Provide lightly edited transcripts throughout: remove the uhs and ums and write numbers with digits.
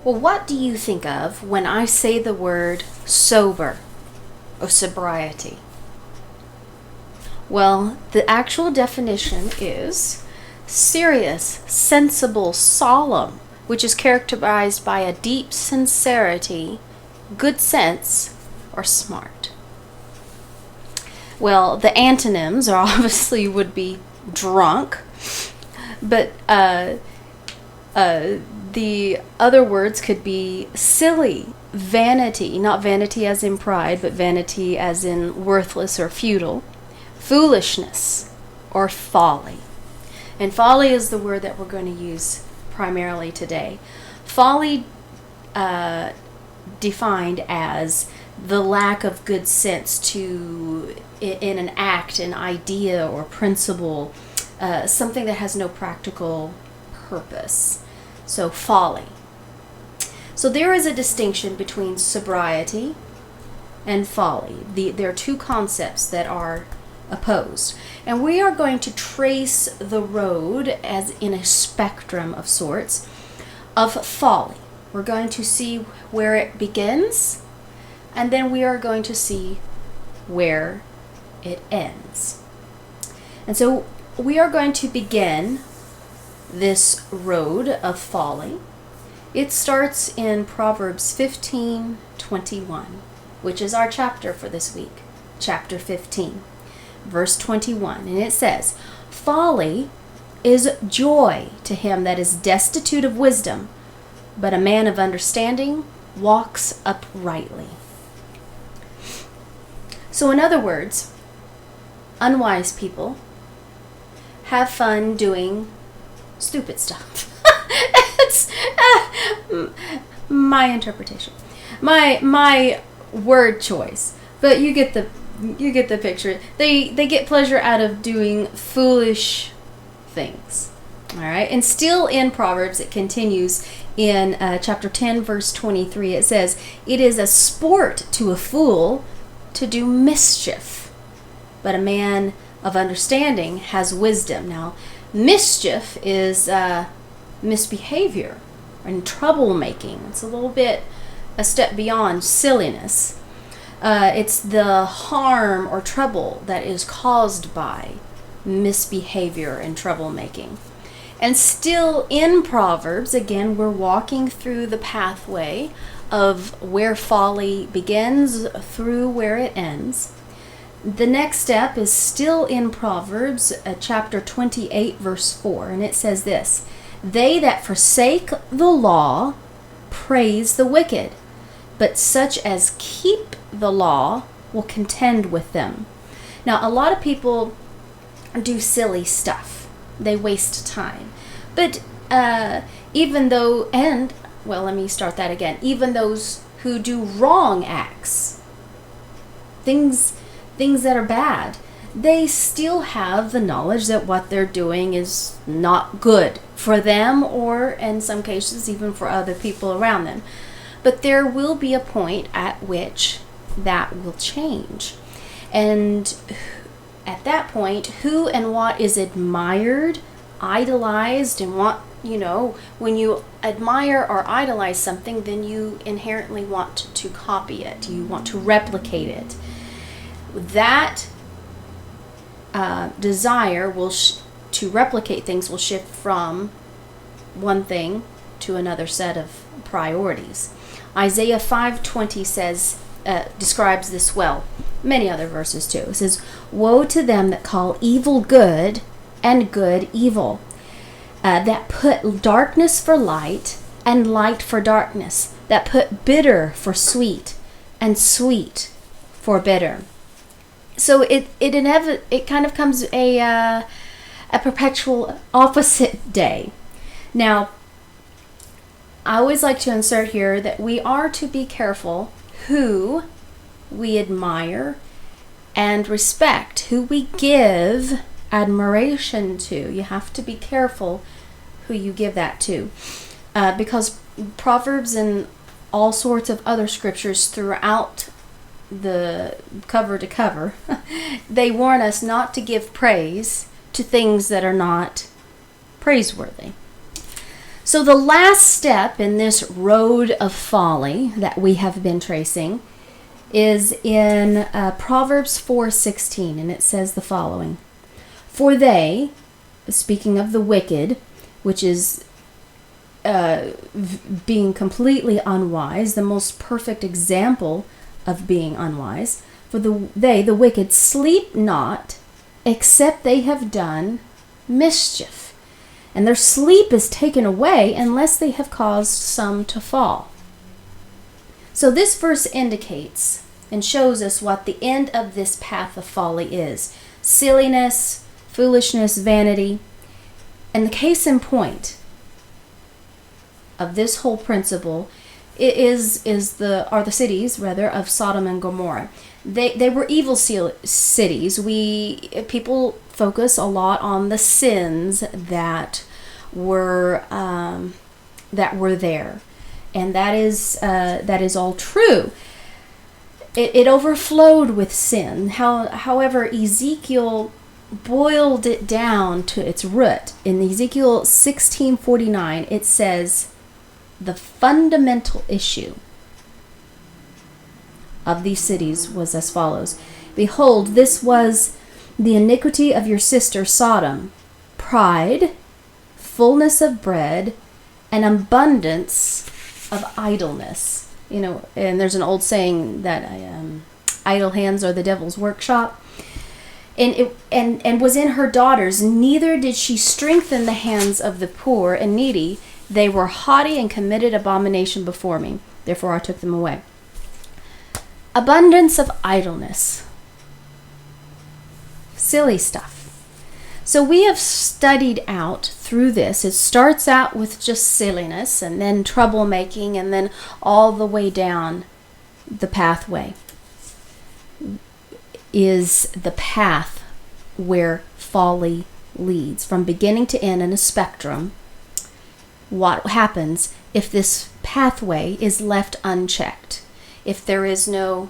Well, what do you think of when I say the word sober or sobriety? Well, the actual definition is serious, sensible, solemn, which is characterized by a deep sincerity, good sense, or smart. Well, the antonyms are obviously would be drunk, but the other words could be silly, vanity, not vanity as in pride, but vanity as in worthless or futile, foolishness, or folly. And folly is the word that we're going to use primarily today. Folly defined as the lack of good sense in an act, an idea, or principle, something that has no practical purpose. So folly. So there is a distinction between sobriety and folly. There are two concepts that are opposed. And we are going to trace the road as in a spectrum of sorts of folly. We're going to see where it begins, and then we are going to see where it ends. And so we are going to begin this road of folly. It starts in Proverbs 15:21, which is our chapter for this week, chapter 15, verse 21. And it says, "Folly is joy to him that is destitute of wisdom, but a man of understanding walks uprightly." So in other words, unwise people have fun doing stupid stuff. It's my interpretation, my word choice, but you get the picture. They get pleasure out of doing foolish things. All right, and still in Proverbs, it continues in chapter 10, verse 23. It says, "It is a sport to a fool to do mischief, but a man of understanding has wisdom." Now, mischief is misbehavior and troublemaking. It's a little bit a step beyond silliness. It's the harm or trouble that is caused by misbehavior and troublemaking. And still in Proverbs, again, we're walking through the pathway of where folly begins through where it ends. The next step is still in Proverbs, chapter 28, verse 4, and it says this: "They that forsake the law praise the wicked, but such as keep the law will contend with them." Now, a lot of people do silly stuff. They waste time. But even those who do wrong acts, things that are bad, they still have the knowledge that what they're doing is not good for them, or in some cases even for other people around them. But there will be a point at which that will change. And at that point, who and what is admired, idolized, and when you admire or idolize something, then you inherently want to copy it. You want to replicate it. That desire to replicate things will shift from one thing to another set of priorities. Isaiah 5:20 describes this well. Many other verses too. It says, "Woe to them that call evil good and good evil, that put darkness for light and light for darkness, that put bitter for sweet and sweet for bitter." So it kind of comes a perpetual opposite day. Now, I always like to insert here that we are to be careful who we admire and respect, who we give admiration to. You have to be careful who you give that to, because Proverbs and all sorts of other scriptures throughout the cover to cover, they warn us not to give praise to things that are not praiseworthy. So the last step in this road of folly that we have been tracing is in Proverbs 4:16, and it says the following: "For they," speaking of the wicked, which is being completely unwise, the most perfect example of being unwise, "for the wicked, sleep not, except they have done mischief, and their sleep is taken away unless they have caused some to fall." So this verse indicates and shows us what the end of this path of folly is: silliness, foolishness, vanity. And the case in point of this whole principle are the cities rather of Sodom and Gomorrah. They were evil cities. People focus a lot on the sins that were there, and that is all true. It overflowed with sin. However, Ezekiel boiled it down to its root. In Ezekiel 16:49, it says the fundamental issue of these cities was as follows: "Behold, this was the iniquity of your sister Sodom: pride, fullness of bread, and abundance of idleness." And there's an old saying that idle hands are the devil's workshop. And was in her daughters, neither did she strengthen the hands of the poor and needy. They were haughty and committed abomination before me. Therefore I took them away. Abundance of idleness. Silly stuff. So we have studied out through this. It starts out with just silliness, and then troublemaking, and then all the way down the pathway is the path where folly leads. From beginning to end in a spectrum, what happens if this pathway is left unchecked? If there is no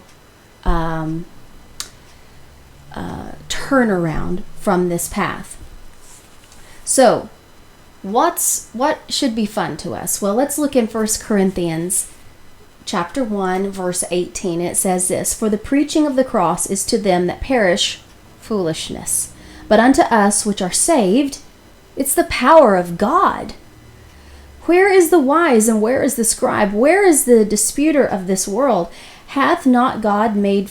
turnaround from this path. So, what should be fun to us? Well, let's look in 1 Corinthians chapter 1, verse 18. It says this: "For the preaching of the cross is to them that perish foolishness, but unto us which are saved, it's the power of God. Where is the wise and where is the scribe? Where is the disputer of this world? Hath not God made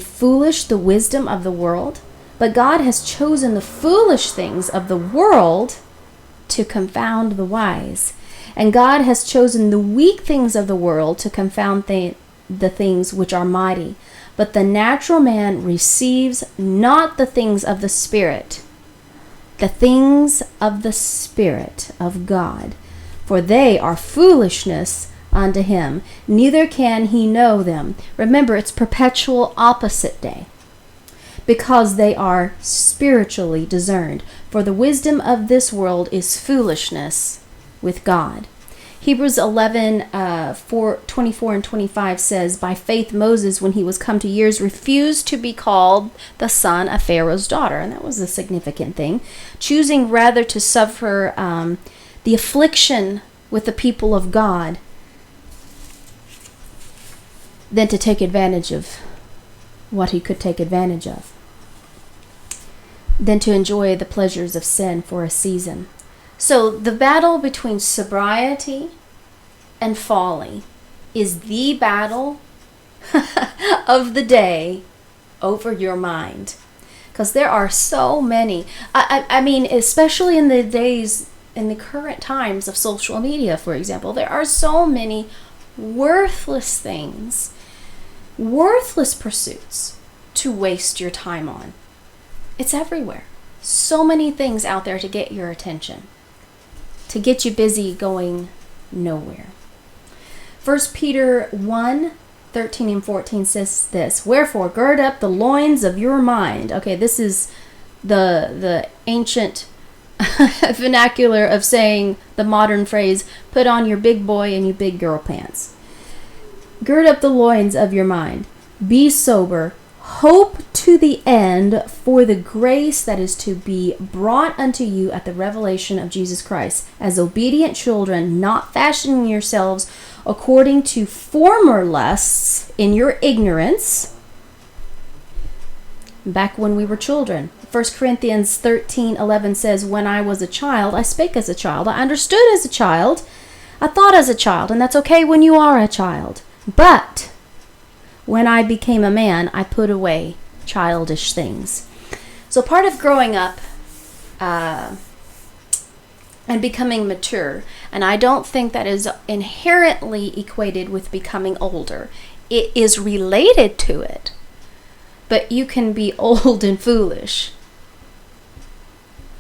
foolish the wisdom of the world? But God has chosen the foolish things of the world to confound the wise. And God has chosen the weak things of the world to confound the things which are mighty. But the natural man receives not the things of the Spirit, the things of the Spirit of God, for they are foolishness unto him, neither can he know them." Remember, it's perpetual opposite day. "Because they are spiritually discerned. For the wisdom of this world is foolishness with God." Hebrews 11, 24 and 25 says, "By faith Moses, when he was come to years, refused to be called the son of Pharaoh's daughter." And that was a significant thing. "Choosing rather to suffer the affliction with the people of God than to take advantage of what he could take advantage of, than to enjoy the pleasures of sin for a season." So the battle between sobriety and folly is the battle of the day over your mind. Because there are so many, I mean, especially in the current times of social media, for example, there are so many worthless things, worthless pursuits to waste your time on. It's everywhere. So many things out there to get your attention, to get you busy going nowhere. 1 Peter 1, 13 and 14 says this: "Wherefore gird up the loins of your mind." Okay, this is the ancient vernacular of saying the modern phrase, "Put on your big boy and your big girl pants." Gird up the loins of your mind. Be sober, Hope to the end for the grace that is to be brought unto you at the revelation of Jesus Christ, as obedient children, not fashioning yourselves according to former lusts in your ignorance, back when we were children. 1 Corinthians 13:11 says, when I was a child, I spake as a child. I understood as a child. I thought as a child. And that's okay when you are a child. But when I became a man, I put away childish things. So part of growing up and becoming mature, and I don't think that is inherently equated with becoming older. It is related to it. But you can be old and foolish.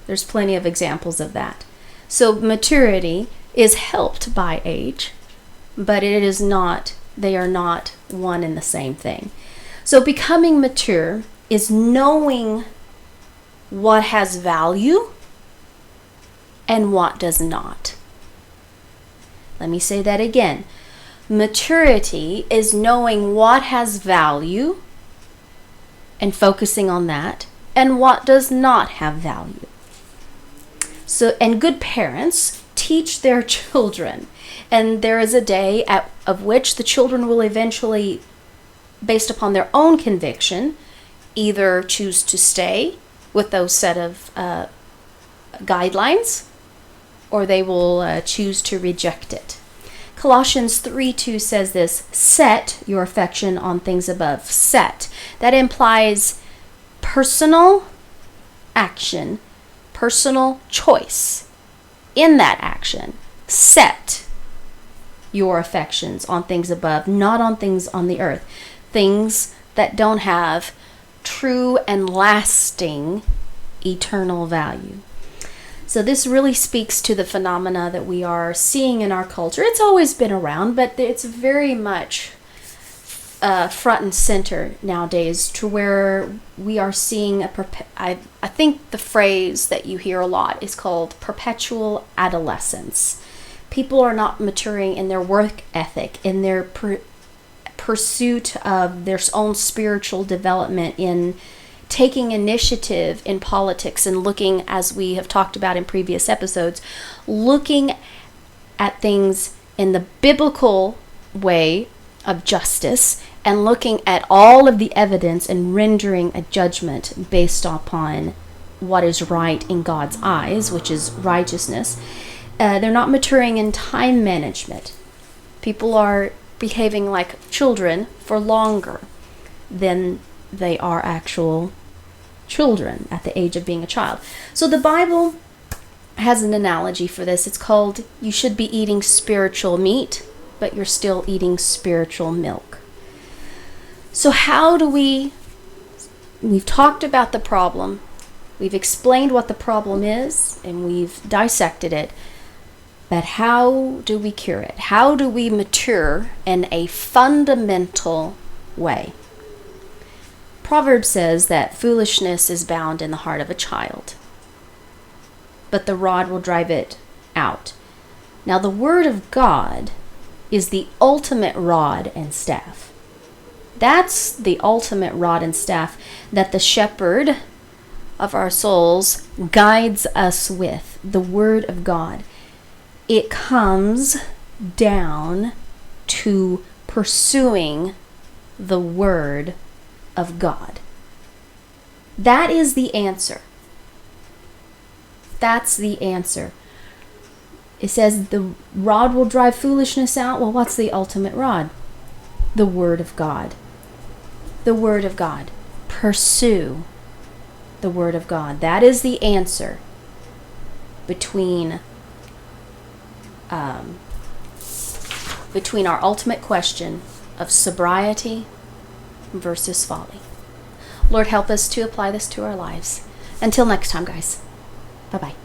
There's plenty of examples of that. So maturity is helped by age, but it is not, they are not one and the same thing. So becoming mature is knowing what has value and what does not. Let me say that again. Maturity is knowing what has value and focusing on that, and what does not have value. So, and good parents teach their children, and there is a day of which the children will eventually, based upon their own conviction, either choose to stay with those set of guidelines, or they will choose to reject it. Colossians 3:2 says this, set your affection on things above. Set. That implies personal action, personal choice in that action. Set your affections on things above, not on things on the earth. Things that don't have true and lasting eternal value. So this really speaks to the phenomena that we are seeing in our culture. It's always been around, but it's very much front and center nowadays, to where we are seeing I think the phrase that you hear a lot is called perpetual adolescence. People are not maturing in their work ethic, in their pursuit of their own spiritual development, in taking initiative in politics, and looking, as we have talked about in previous episodes, looking at things in the biblical way of justice, and looking at all of the evidence and rendering a judgment based upon what is right in God's eyes, which is righteousness. They're not maturing in time management. People are behaving like children for longer than they are actual children at the age of being a child. So the Bible has an analogy for this. It's called, you should be eating spiritual meat, but you're still eating spiritual milk. So how do we've talked about the problem, we've explained what the problem is, and we've dissected it, but how do we cure it? How do we mature in a fundamental way? Proverbs says that foolishness is bound in the heart of a child, but the rod will drive it out. Now, the Word of God is the ultimate rod and staff. That's the ultimate rod and staff that the shepherd of our souls guides us with, the Word of God. It comes down to pursuing the Word of God. That is the answer. That's the answer. It says the rod will drive foolishness out. Well, what's the ultimate rod? The Word of God. The Word of God. Pursue the Word of God. That is the answer between our ultimate question of sobriety versus folly. Lord, help us to apply this to our lives. Until next time, guys. Bye-bye.